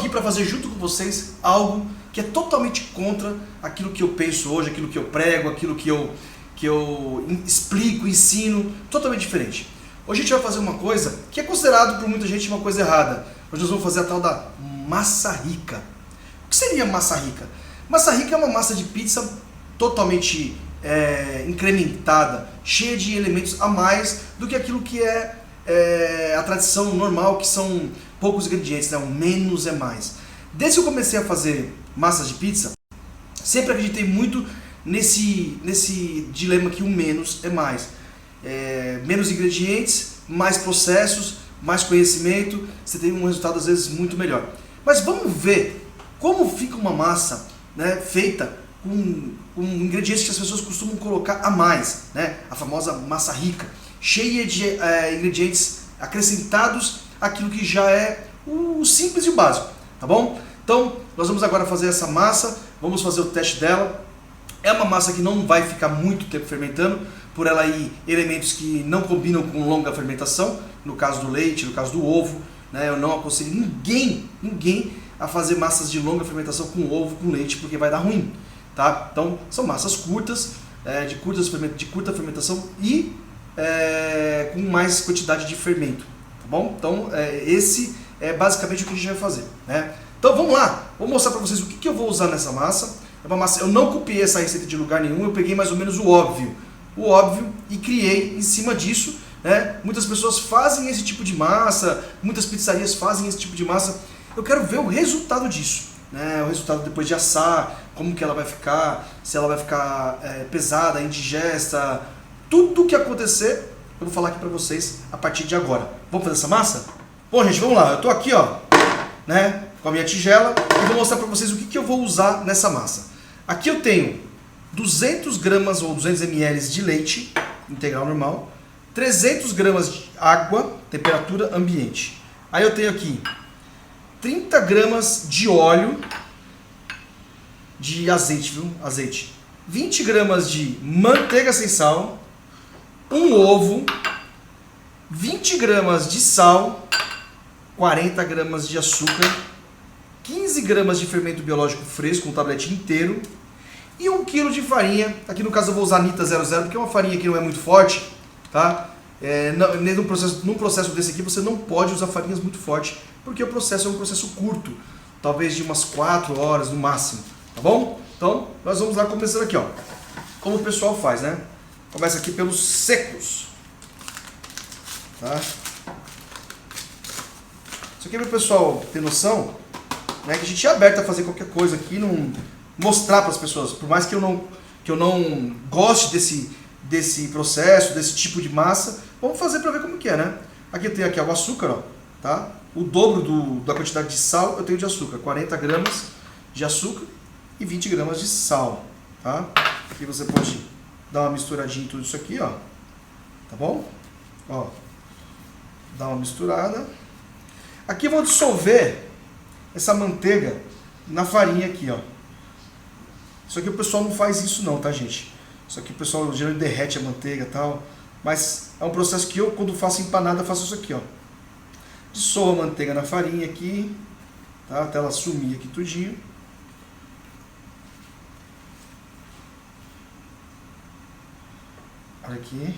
aqui para fazer junto com vocês algo que é totalmente contra aquilo que eu penso hoje, aquilo que eu prego, aquilo que eu explico, ensino, totalmente diferente. Hoje a gente vai fazer uma coisa que é considerado por muita gente uma coisa errada. Hoje nós vamos fazer a tal da massa rica. O que seria massa rica? Massa rica é uma massa de pizza totalmente incrementada, cheia de elementos a mais do que aquilo que é a tradição normal, que são poucos ingredientes, né? O menos é mais. Desde que eu comecei a fazer massas de pizza, sempre acreditei muito nesse dilema que o menos é mais. Menos ingredientes, mais processos, mais conhecimento, você tem um resultado às vezes muito melhor. Mas vamos ver como fica uma massa, né, feita com ingredientes que as pessoas costumam colocar a mais, né? A famosa massa rica, cheia de ingredientes acrescentados àquilo que já é o simples e o básico, tá bom? Então, nós vamos agora fazer essa massa, vamos fazer o teste dela. É uma massa que não vai ficar muito tempo fermentando, por ela ir elementos que não combinam com longa fermentação, no caso do leite, no caso do ovo, né? Eu não aconselho ninguém a fazer massas de longa fermentação com ovo, com leite, porque vai dar ruim, tá? Então, são massas curtas, de curta fermentação e com mais quantidade de fermento, tá bom? Então, esse é basicamente o que a gente vai fazer, né? Então, vamos lá, vou mostrar para vocês o que eu vou usar nessa massa. É uma massa, eu não copiei essa receita de lugar nenhum, eu peguei mais ou menos o óbvio e criei em cima disso, né? Muitas pessoas fazem esse tipo de massa, muitas pizzarias fazem esse tipo de massa. Eu quero ver o resultado disso, né? O resultado depois de assar, como que ela vai ficar, se ela vai ficar pesada, indigesta, tudo o que acontecer, eu vou falar aqui pra vocês a partir de agora. Vamos fazer essa massa? Bom, gente, vamos lá. Eu tô aqui, ó, né, com a minha tigela e vou mostrar pra vocês o que eu vou usar nessa massa. Aqui eu tenho 200 gramas ou 200 ml de leite integral normal, 300 gramas de água, temperatura ambiente. Aí eu tenho aqui 30 gramas de óleo, de azeite, viu? Azeite. 20 gramas de manteiga sem sal, um ovo, 20 gramas de sal, 40 gramas de açúcar, 15 gramas de fermento biológico fresco, um tablete inteiro, e 1 kg de farinha. Aqui no caso eu vou usar Nita 00, porque é uma farinha que não é muito forte, tá? Num processo desse aqui você não pode usar farinhas muito fortes, porque o processo é um processo curto, talvez de umas 4 horas no máximo, tá bom? Então nós vamos lá começando aqui, ó, como o pessoal faz, né? Começa aqui pelos secos, tá? Isso aqui é para o pessoal ter noção, né, que a gente é aberto a fazer qualquer coisa aqui, não mostrar para as pessoas, por mais que eu não goste desse processo, desse tipo de massa, vamos fazer para ver como que é, né? Aqui eu tenho aqui o açúcar, ó, tá? O dobro da quantidade de sal eu tenho de açúcar, 40 gramas de açúcar e 20 gramas de sal, tá? Aqui você pode dar uma misturadinha em tudo isso aqui, ó, tá bom? Ó, dá uma misturada. Aqui eu vou dissolver essa manteiga na farinha aqui, ó. Isso aqui o pessoal não faz isso não, tá, gente? Isso aqui o pessoal geralmente derrete a manteiga e tal, mas é um processo que eu, quando faço empanada, faço isso aqui, ó. Dissolvo a manteiga na farinha aqui, tá? Até ela sumir aqui tudinho. Olha aqui.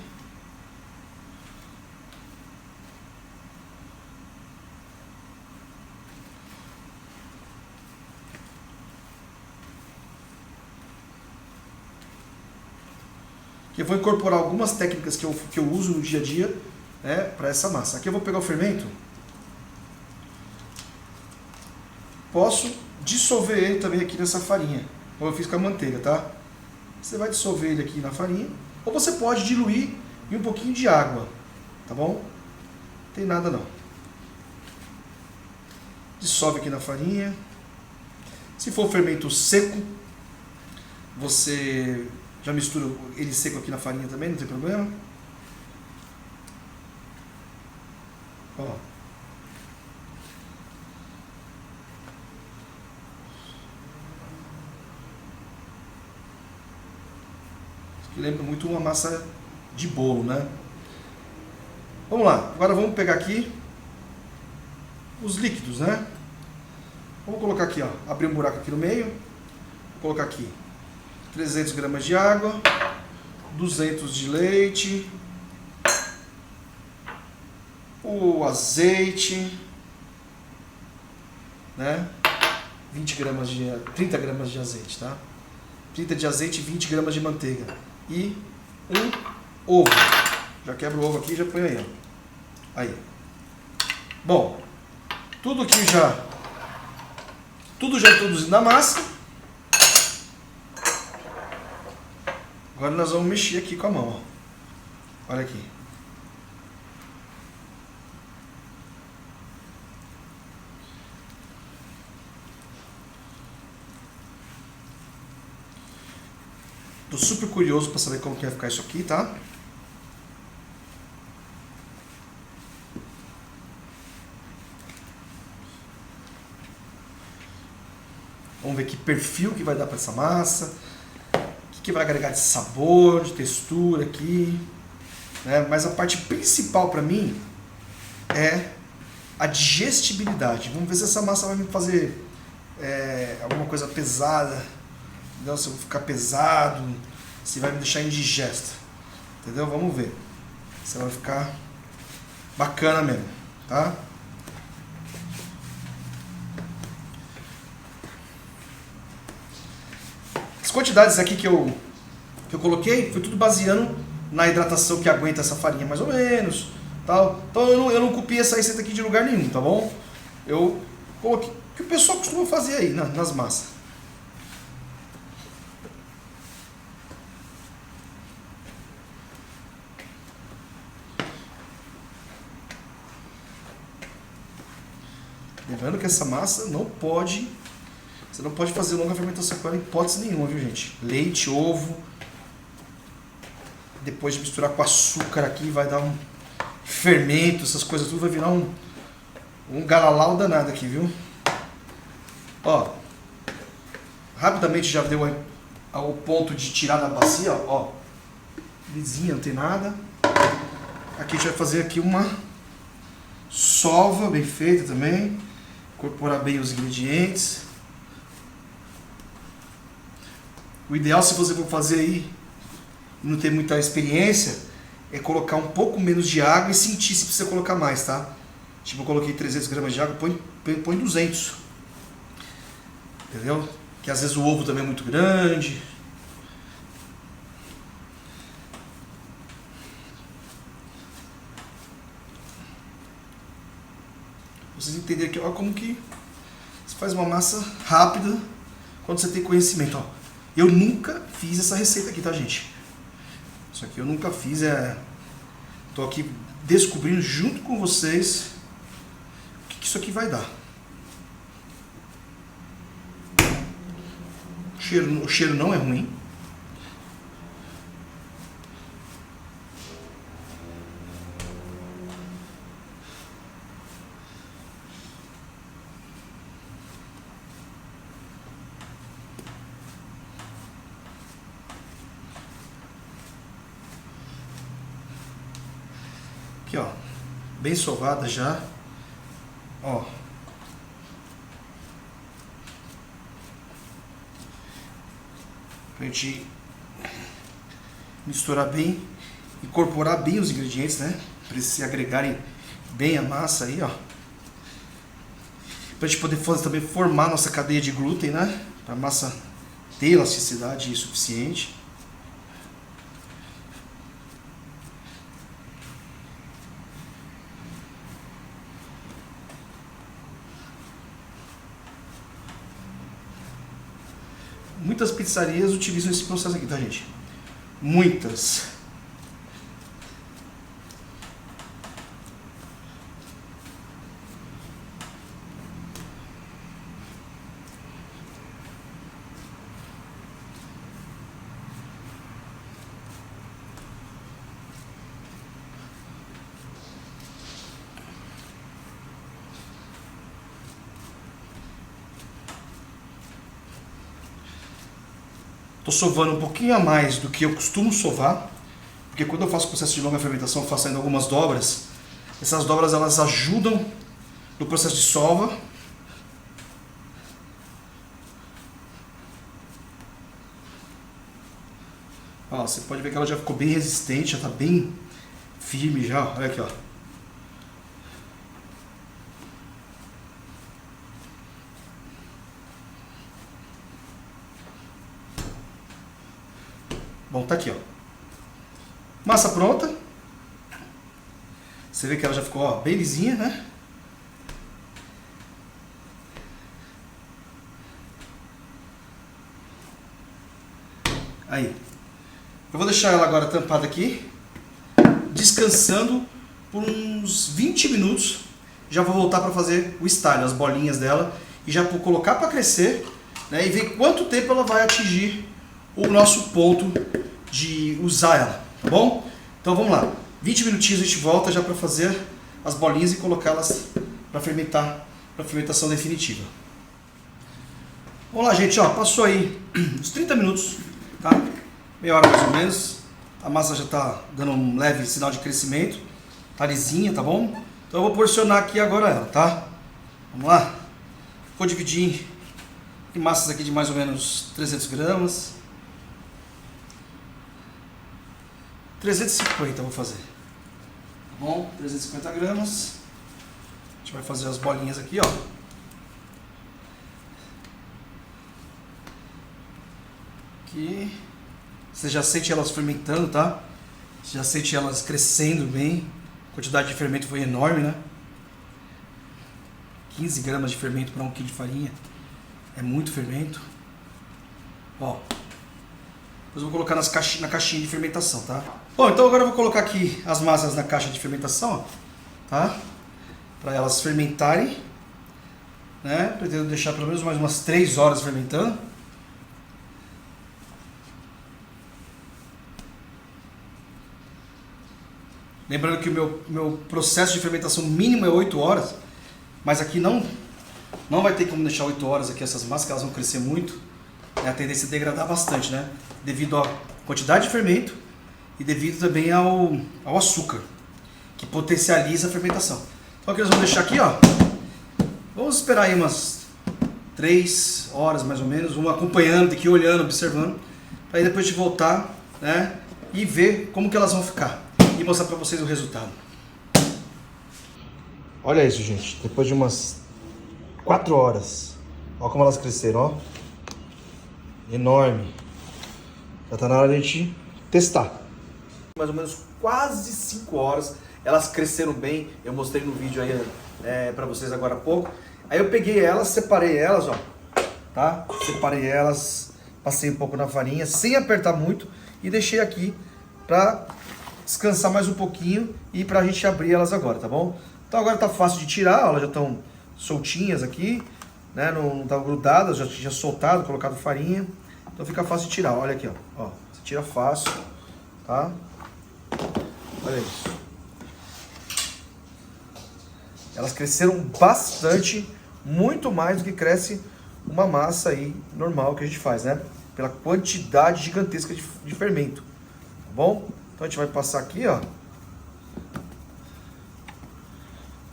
Eu vou incorporar algumas técnicas que eu uso no dia a dia, né, para essa massa. Aqui eu vou pegar o fermento. Posso dissolver ele também aqui nessa farinha, como eu fiz com a manteiga, tá? Você vai dissolver ele aqui na farinha, ou você pode diluir em um pouquinho de água, tá bom? Não tem nada não. Dissolve aqui na farinha. Se for fermento seco, você já mistura ele seco aqui na farinha também, não tem problema. Ó. Isso aqui lembra muito uma massa de bolo, né? Vamos lá, agora vamos pegar aqui os líquidos, né? Vamos colocar aqui, ó, abrir um buraco aqui no meio. Vou colocar aqui 300 gramas de água, 200 de leite, o azeite, né? 30 gramas de azeite, tá? 30 de azeite e 20 gramas de manteiga. E um ovo. Já quebra o ovo aqui e já põe aí, ó. Aí. Bom, tudo já introduzido na massa. Agora nós vamos mexer aqui com a mão, ó. Olha aqui. Tô super curioso para saber como que vai ficar isso aqui, tá? Vamos ver que perfil que vai dar para essa massa, o que vai agregar de sabor, de textura aqui, né? Mas a parte principal para mim é a digestibilidade. Vamos ver se essa massa vai me fazer alguma coisa pesada, entendeu? Se eu vou ficar pesado, se vai me deixar indigesto, entendeu? Vamos ver se vai ficar bacana mesmo, tá? As quantidades aqui que eu coloquei foi tudo baseando na hidratação que aguenta essa farinha mais ou menos, tal. Então eu não copiei essa receita aqui de lugar nenhum, tá bom? Eu coloquei o que o pessoal costuma fazer aí nas massas. Lembrando que essa massa você não pode fazer longa fermentação com ela em hipótese nenhuma, viu, gente? Leite, ovo, depois de misturar com açúcar aqui, vai dar um fermento, essas coisas tudo, vai virar um galalau danado aqui, viu? Ó, rapidamente já deu ao ponto de tirar da bacia, ó, lisinha, não tem nada. Aqui a gente vai fazer aqui uma sova bem feita também, incorporar bem os ingredientes. O ideal, se você for fazer aí e não ter muita experiência, é colocar um pouco menos de água e sentir se precisa colocar mais, tá? Tipo, eu coloquei 300 gramas de água, põe 200. Entendeu? Que às vezes o ovo também é muito grande. Vocês entenderem aqui, ó, como que você faz uma massa rápida quando você tem conhecimento, ó. Eu nunca fiz essa receita aqui, tá, gente? Isso aqui eu nunca fiz, tô aqui descobrindo junto com vocês o que isso aqui vai dar. O cheiro não é ruim. Aqui, ó, bem sovada já, ó. Pra gente misturar bem, incorporar bem os ingredientes, né? Pra eles se agregarem bem a massa aí, ó. Pra gente poder também formar nossa cadeia de glúten, né? Pra massa ter elasticidade suficiente. Muitas pizzarias utilizam esse processo aqui, tá, gente? Muitas. Estou sovando um pouquinho a mais do que eu costumo sovar, porque quando eu faço o processo de longa fermentação, eu faço ainda algumas dobras. Essas dobras elas ajudam no processo de sova. Ó, você pode ver que ela já ficou bem resistente, já tá bem firme já, olha aqui, ó. Bom, tá aqui, ó. Massa pronta. Você vê que ela já ficou, ó, bem lisinha, né? Aí. Eu vou deixar ela agora tampada aqui, descansando por uns 20 minutos. Já vou voltar para fazer o estalho, as bolinhas dela, e já vou colocar para crescer, né, e ver quanto tempo ela vai atingir o nosso ponto de usar ela, tá bom? Então vamos lá, 20 minutinhos a gente volta já para fazer as bolinhas e colocá-las para fermentar, para fermentação definitiva. Vamos lá, gente, ó, passou aí uns 30 minutos, tá? Meia hora mais ou menos. A massa já está dando um leve sinal de crescimento, tá lisinha, tá bom? Então eu vou porcionar aqui agora ela, tá? Vamos lá? Vou dividir em massas aqui de mais ou menos 300 gramas. 350 eu vou fazer, tá bom? 350 gramas. A gente vai fazer as bolinhas aqui, ó. Aqui. Você já sente elas fermentando, tá? Você já sente elas crescendo bem. A quantidade de fermento foi enorme, né? 15 gramas de fermento para 1 kg de farinha. É muito fermento. Ó. Depois eu vou colocar na caixinha de fermentação, tá? Bom, então agora eu vou colocar aqui as massas na caixa de fermentação, ó, tá? Para elas fermentarem, né? Pretendo deixar pelo menos mais umas 3 horas fermentando. Lembrando que o meu processo de fermentação mínimo é 8 horas, mas aqui não vai ter como deixar 8 horas aqui essas massas, que elas vão crescer muito. É a tendência a degradar bastante, né? Devido à quantidade de fermento e devido também ao açúcar, que potencializa a fermentação. Então aqui nós vamos deixar aqui, ó. Vamos esperar aí umas 3 horas mais ou menos, vamos acompanhando, aqui olhando, observando, para aí depois de voltar, né? E ver como que elas vão ficar. E mostrar para vocês o resultado. Olha isso, gente. Depois de umas 4 horas. Olha como elas cresceram, ó. Enorme. Já tá na hora de a gente testar. Mais ou menos quase 5 horas. Elas cresceram bem. Eu mostrei no vídeo aí para vocês agora há pouco. Aí eu peguei elas, separei elas, ó. Tá? Separei elas, passei um pouco na farinha, sem apertar muito. E deixei aqui pra descansar mais um pouquinho e pra gente abrir elas agora, tá bom? Então agora tá fácil de tirar, ó, elas já estão soltinhas aqui, né? Não estavam grudadas, já tinha soltado, colocado farinha. Então fica fácil de tirar, olha aqui, ó. Você tira fácil, tá? Olha isso. Elas cresceram bastante, muito mais do que cresce uma massa aí normal que a gente faz, né? Pela quantidade gigantesca de fermento, tá bom? Então a gente vai passar aqui, ó.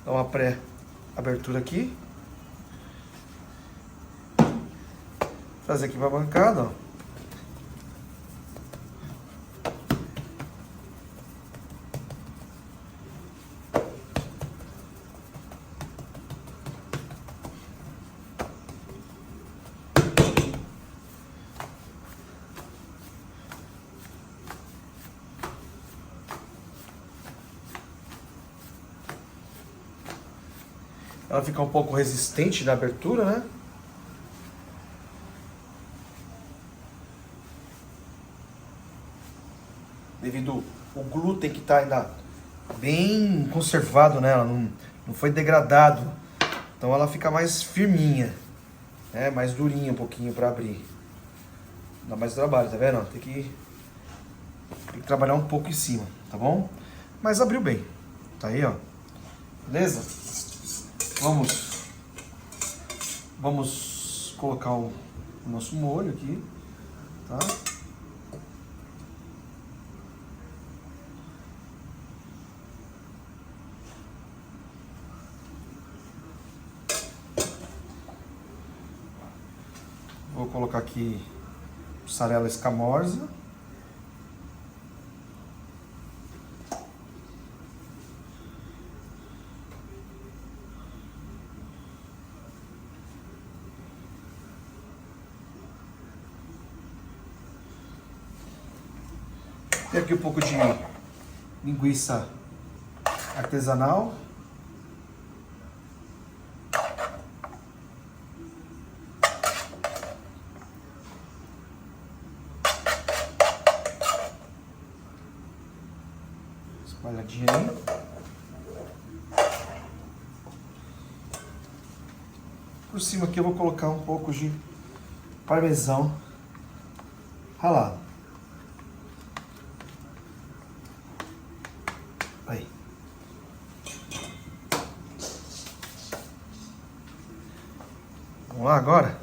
Dá uma pré-abertura aqui. Trazer aqui para a bancada, ó. Ela fica um pouco resistente na abertura, né? Devido ao glúten que está ainda bem conservado nela, não foi degradado. Então ela fica mais firminha, né? Mais durinha um pouquinho para abrir. Dá mais trabalho, tá vendo? Tem que trabalhar um pouco em cima, tá bom? Mas abriu bem. Tá aí, ó. Beleza? Vamos colocar o nosso molho aqui, tá? Vou colocar aqui mussarela escamosa. Tem aqui um pouco de linguiça artesanal. Espalhadinha aí. Por cima aqui eu vou colocar um pouco de parmesão ralado. Aí. Vamos lá agora.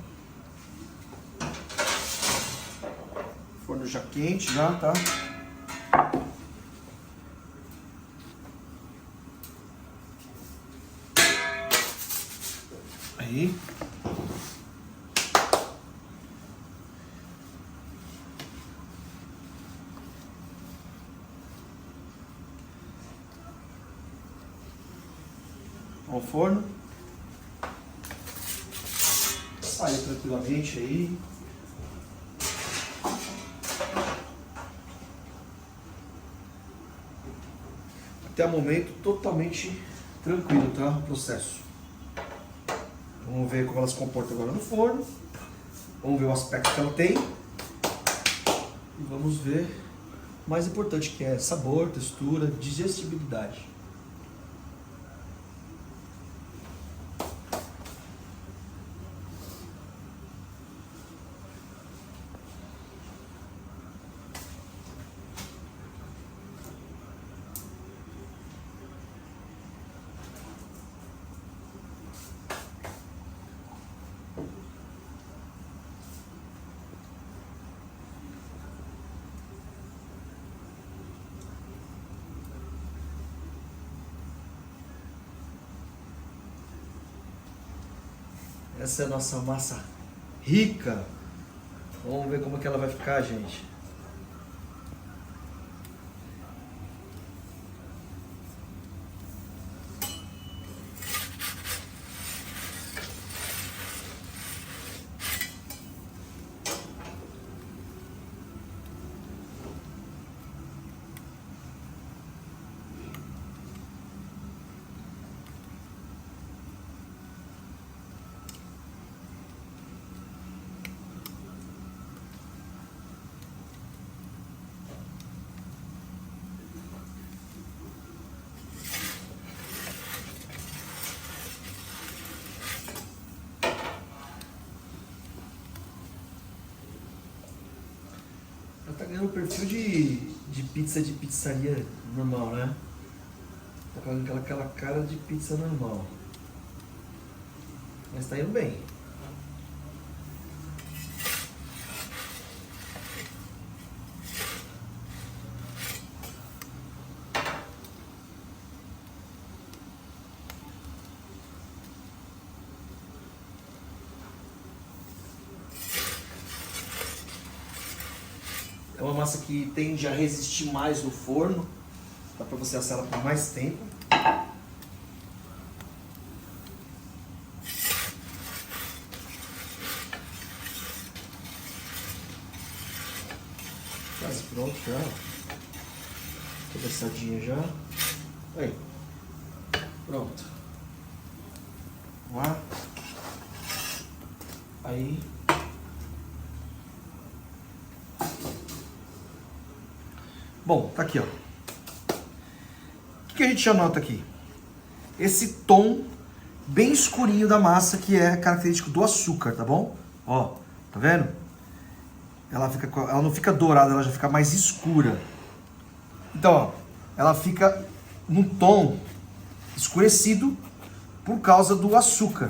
Forno já quente, já, tá? Aí. Ao forno. Sai tranquilamente aí. Até o momento totalmente tranquilo, tá? O processo. Vamos ver como ela se comporta agora no forno. Vamos ver o aspecto que ela tem. E vamos ver o mais importante, que é sabor, textura, digestibilidade. Essa é a nossa massa rica. Vamos ver como é que ela vai ficar, gente. Tá ganhando um perfil de pizza de pizzaria normal, né? Tá com aquela cara de pizza normal. Mas tá indo bem. É uma massa que tende a resistir mais no forno. Dá para você assar ela por mais tempo. Quase pronto já. Toda assadinha já. Aí. Pronto. Vamos lá. Aí. Bom, tá aqui, ó. O que a gente já nota aqui? Esse tom bem escurinho da massa, que é característico do açúcar, tá bom? Ó, tá vendo? Ela não fica dourada, ela já fica mais escura. Então, ó, ela fica num tom escurecido por causa do açúcar.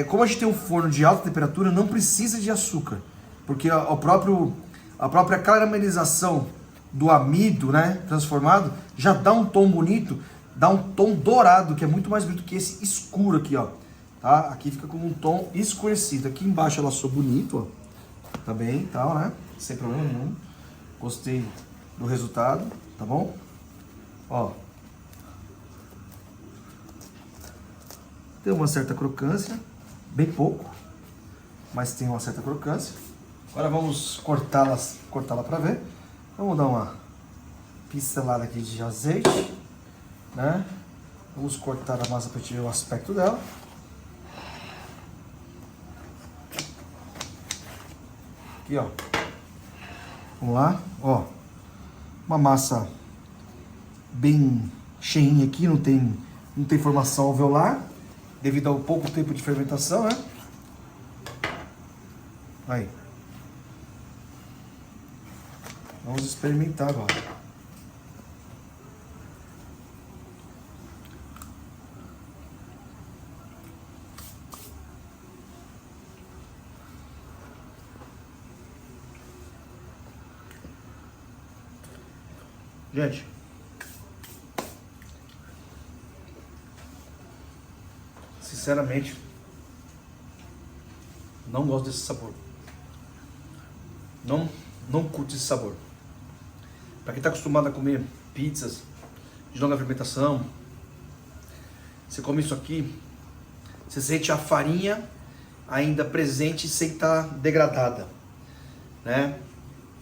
Como a gente tem um forno de alta temperatura, não precisa de açúcar, porque a própria caramelização do amido, né, transformado, já dá um tom bonito, dá um tom dourado, que é muito mais bonito que esse escuro aqui, ó. Tá? Aqui fica com um tom escurecido. Aqui embaixo ela assou bonito, ó. Tá bem e tal, né? Sem problema nenhum. Gostei do resultado, tá bom? Ó. Tem uma certa crocância, bem pouco, mas tem uma certa crocância. Agora vamos cortá-la para ver. Vamos dar uma pincelada aqui de azeite, né? Vamos cortar a massa para tirar o aspecto dela. Aqui, ó. Vamos lá, ó. Uma massa bem cheinha aqui, não tem formação alveolar, devido ao pouco tempo de fermentação, né? Aí. Vamos experimentar agora. Gente, sinceramente, não gosto desse sabor. Não curto esse sabor. Para quem está acostumado a comer pizzas de longa fermentação, você come isso aqui, você sente a farinha ainda presente sem estar degradada, né?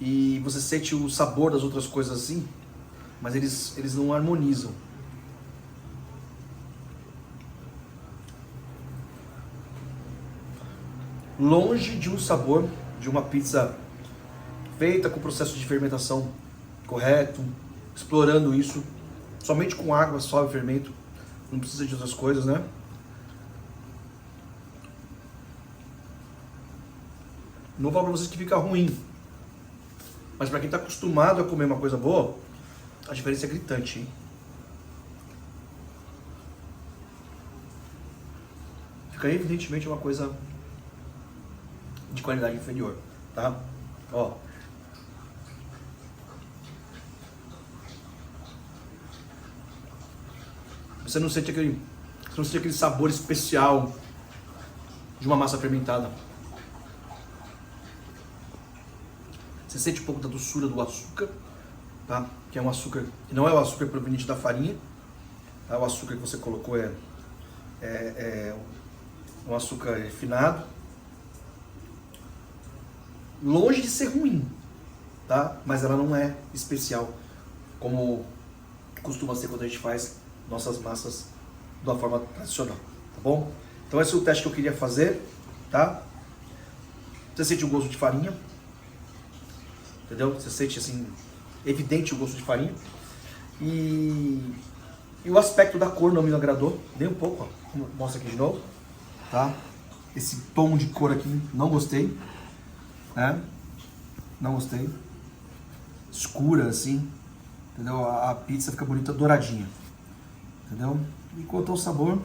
E você sente o sabor das outras coisas assim, mas eles não harmonizam. Longe de um sabor de uma pizza feita com o processo de fermentação correto, explorando isso, somente com água, sal e fermento, não precisa de outras coisas, né? Não vou falar pra vocês que fica ruim, mas pra quem tá acostumado a comer uma coisa boa, a diferença é gritante, hein? Fica evidentemente uma coisa de qualidade inferior, tá? Ó. Você não sente aquele sabor especial de uma massa fermentada. Você sente um pouco da doçura do açúcar, tá? Que é um açúcar, que não é o açúcar proveniente da farinha, tá? O açúcar que você colocou é um açúcar refinado. Longe de ser ruim, tá? Mas ela não é especial, como costuma ser quando a gente faz nossas massas de uma forma tradicional, tá bom? Então esse é o teste que eu queria fazer, tá? Você sente o gosto de farinha, entendeu? Você sente assim, evidente o gosto de farinha. E o aspecto da cor não me agradou, nem um pouco, ó. Mostra aqui de novo, tá? Esse tom de cor aqui, não gostei, né? Não gostei. Escura assim, entendeu? A pizza fica bonita douradinha, entendeu? E quanto ao sabor,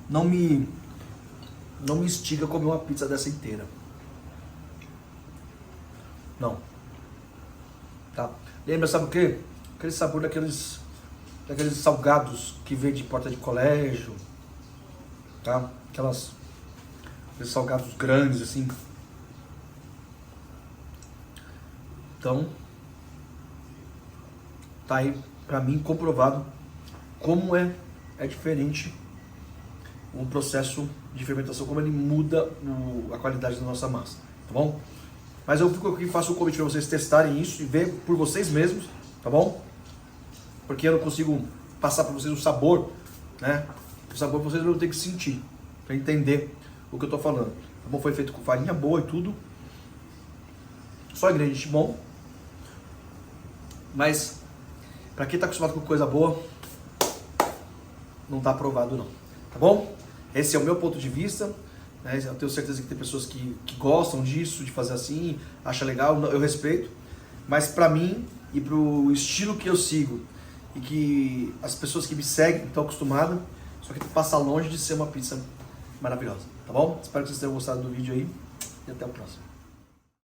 não me instiga a comer uma pizza dessa inteira. Não. Tá? Lembra, sabe o quê? Aquele sabor daqueles salgados que vem de porta de colégio, tá? Aqueles salgados grandes assim. Então, tá aí pra mim comprovado como é diferente o processo de fermentação, como ele muda a qualidade da nossa massa, tá bom? Mas eu fico aqui e faço o convite para vocês testarem isso e ver por vocês mesmos, tá bom? Porque eu não consigo passar para vocês o sabor, né? O sabor vocês vão ter que sentir, para entender o que eu tô falando, tá bom? Foi feito com farinha boa e tudo, só ingrediente bom, mas para quem tá acostumado com coisa boa, não tá aprovado não, tá bom? Esse é o meu ponto de vista, né? Eu tenho certeza que tem pessoas que gostam disso, de fazer assim, acha legal, eu respeito, mas para mim e pro estilo que eu sigo e que as pessoas que me seguem estão acostumadas, só que passa longe de ser uma pizza maravilhosa, tá bom? Espero que vocês tenham gostado do vídeo aí e até o próximo.